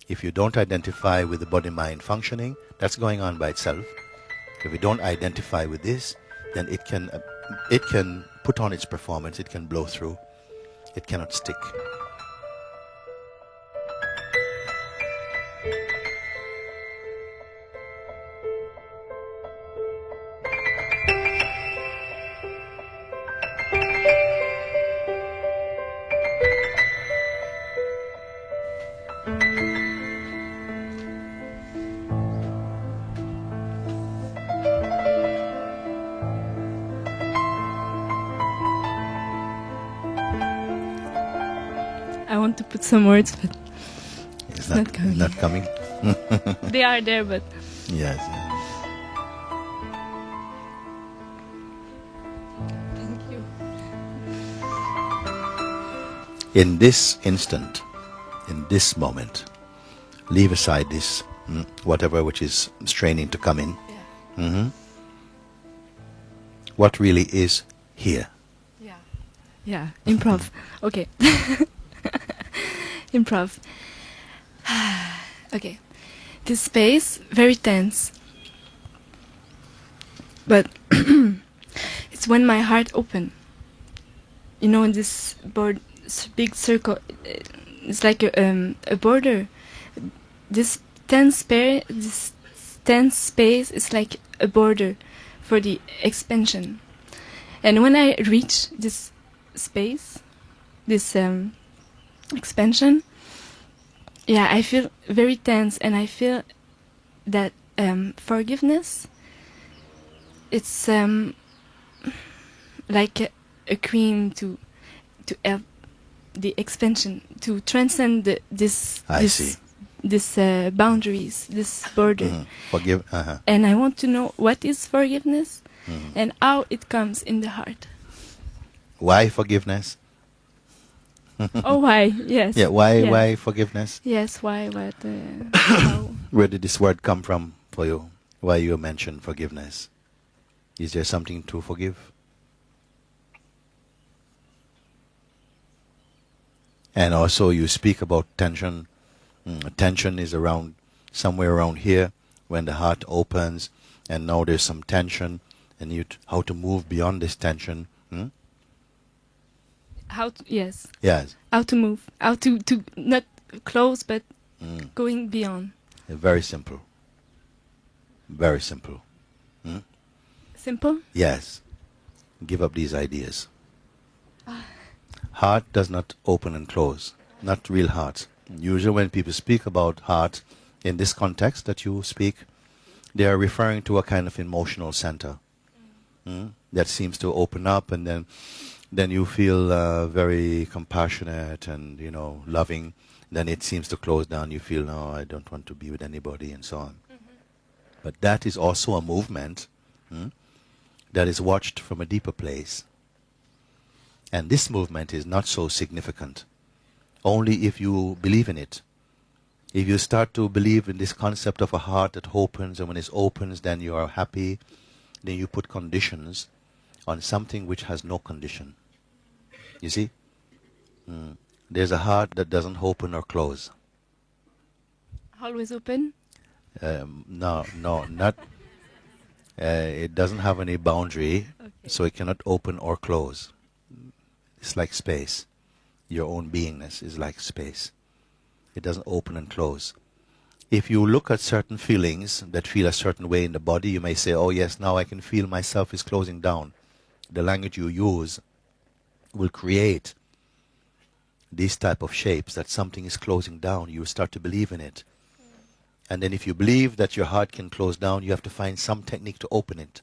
If you don't identify with the body-mind functioning, that's going on by itself. If you don't identify with this, then it can put on its performance, it can blow through, it cannot stick. I want to put some words, but it's not coming. Not coming. They are there, but Yes. thank you. In this instant, in this moment, leave aside this whatever which is straining to come in. Yeah. What really is here? Yeah. Improv. Okay. Improv. Okay. This space, very tense. But it's when my heart open. You know, in this big circle, it's like a border. This tense space is like a border for the expansion. And when I reach this space, this expansion, I feel very tense, and I feel that forgiveness, it's like a cream to help the expansion, to transcend this boundaries, this border. Forgive. And I want to know what is forgiveness and how it comes in the heart. Why forgiveness? Oh, why? Yes. Yeah. Why forgiveness? Yes. Why? What? How? Where did this word come from for you? Why you mentioned forgiveness? Is there something to forgive? And also you speak about tension. Tension is around somewhere around here when the heart opens, and now there's some tension, and how to move beyond this tension. Yes. Yes. How to move? How to not close, but going beyond. Very simple. Very simple. Simple? Yes. Give up these ideas. Heart does not open and close. Not real heart. Usually when people speak about heart in this context that you speak, they are referring to a kind of emotional center that seems to open up, and then you feel very compassionate and loving. Then it seems to close down. You feel, no, I don't want to be with anybody, and so on. But that is also a movement that is watched from a deeper place. And this movement is not so significant, only if you believe in it. If you start to believe in this concept of a heart that opens, and when it opens, then you are happy, then you put conditions on something which has no condition. You see? There's a heart that doesn't open or close. Always open? No, not. It doesn't have any boundary, so it cannot open or close. It's like space. Your own beingness is like space. It doesn't open and close. If you look at certain feelings that feel a certain way in the body, you may say, oh yes, now I can feel myself is closing down. The language you use will create these type of shapes that something is closing down. You start to believe in it. And then if you believe that your heart can close down, you have to find some technique to open it.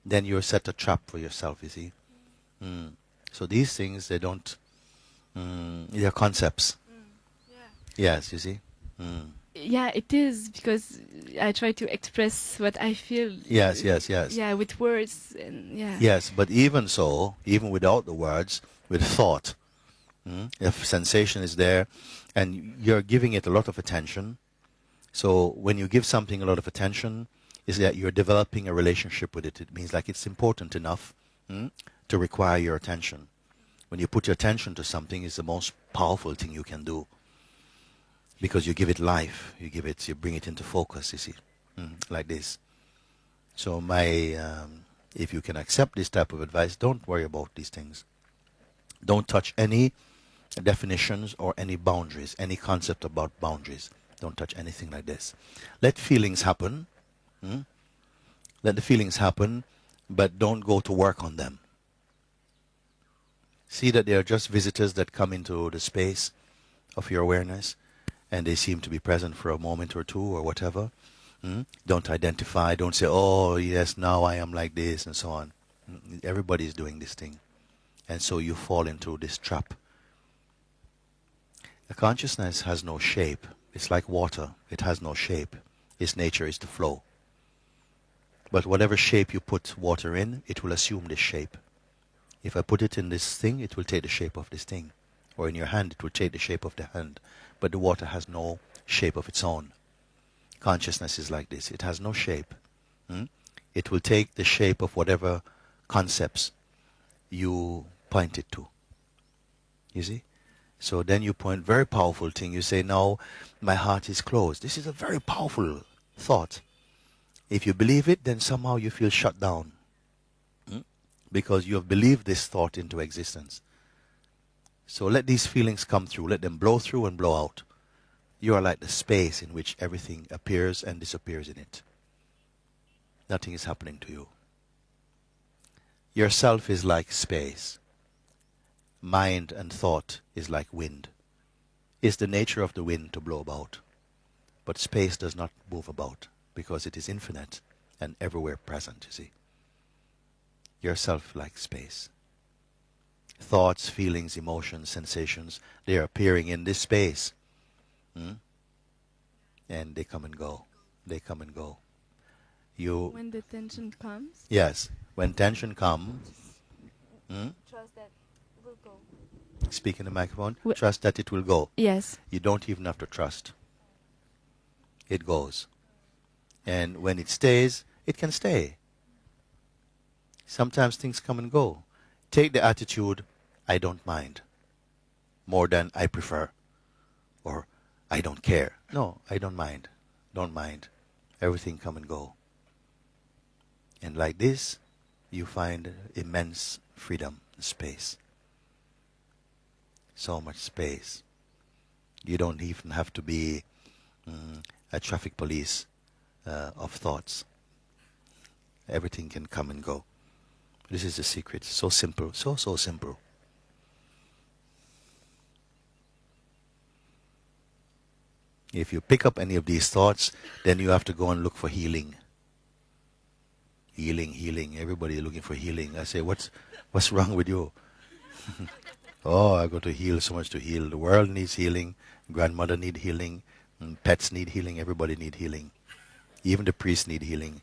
Then you're set a trap for yourself, you see. So these things, they don't, they're concepts. Yes, you see. Yeah, it is, because I try to express what I feel. Yes. Yeah, with words. And Yes, but even so, even without the words, with thought, if sensation is there and you're giving it a lot of attention, so when you give something a lot of attention, is that you're developing a relationship with it. It means like it's important enough to require your attention. When you put your attention to something, it's the most powerful thing you can do. because you give it life, you bring it into focus, you see, like this. So if you can accept this type of advice, don't worry about these things. Don't touch any definitions or any boundaries, any concept about boundaries. Don't touch anything like this. Let feelings happen. Let the feelings happen, but don't go to work on them. See that they are just visitors that come into the space of your awareness, and they seem to be present for a moment or two or whatever. Don't identify, don't say, oh yes, now I am like this and so on. Everybody is doing this thing. And so you fall into this trap. The consciousness has no shape. It's like water. It has no shape. Its nature is to flow. But whatever shape you put water in, it will assume this shape. If I put it in this thing, it will take the shape of this thing. Or in your hand, it will take the shape of the hand. But the water has no shape of its own. Consciousness is like this. It has no shape. It will take the shape of whatever concepts you point it to. You see? So then you point, very powerful thing. You say, now my heart is closed. This is a very powerful thought. If you believe it, then somehow you feel shut down. Because you have believed this thought into existence. So let these feelings come through. Let them blow through and blow out. You are like the space in which everything appears and disappears in it. Nothing is happening to you. Yourself is like space. Mind and thought is like wind. It's the nature of the wind to blow about. But space does not move about because it is infinite and everywhere present, you see. Yourself like space. Thoughts, feelings, emotions, sensations, they are appearing in this space. And they come and go. They come and go. When the tension comes? Yes. When tension comes, Trust that it will go. Speak in the microphone. Trust that it will go. Yes. You don't even have to trust. It goes. And when it stays, it can stay. Sometimes things come and go. Take the attitude, I don't mind, more than I prefer, or I don't care. No, I don't mind. Don't mind. Everything come and go. And like this, you find immense freedom, space. So much space. You don't even have to be a traffic police of thoughts. Everything can come and go. This is the secret. So simple. So simple. If you pick up any of these thoughts, then you have to go and look for healing. Healing. Everybody looking for healing. I say, what's wrong with you? Oh, I got to heal, so much to heal. The world needs healing. Grandmother need healing. Pets need healing. Everybody need healing. Even the priests need healing.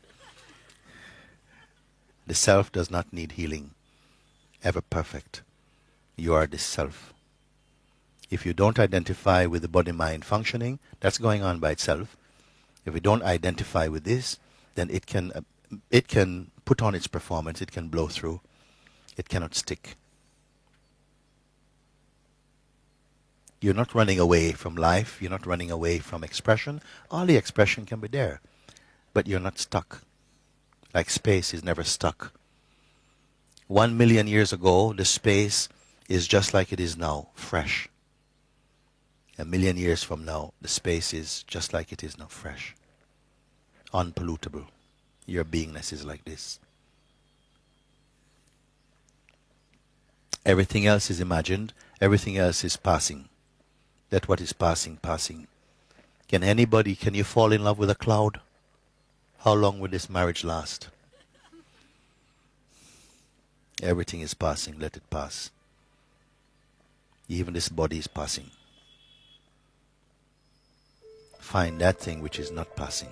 The self does not need healing. Ever perfect. You are the self. If you don't identify with the body-mind functioning, that's going on by itself. If you don't identify with this, then it can put on its performance. It can blow through. It cannot stick. You're not running away from life. You're not running away from expression. All the expression can be there. But you're not stuck. Like space is never stuck. 1 million years ago, the space is just like it is now, fresh. 1 million years from now, the space is just like it is now, fresh. Unpollutable. Your beingness is like this. Everything else is imagined. Everything else is passing. That what is passing. Can you fall in love with a cloud? How long will this marriage last? Everything is passing. Let it pass. Even this body is passing. Find that thing which is not passing.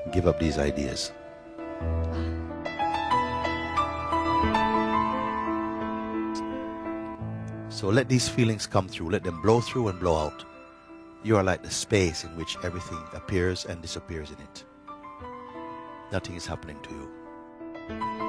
give up these ideas. So let these feelings come through, let them blow through and blow out. You are like the space in which everything appears and disappears in it. Nothing is happening to you.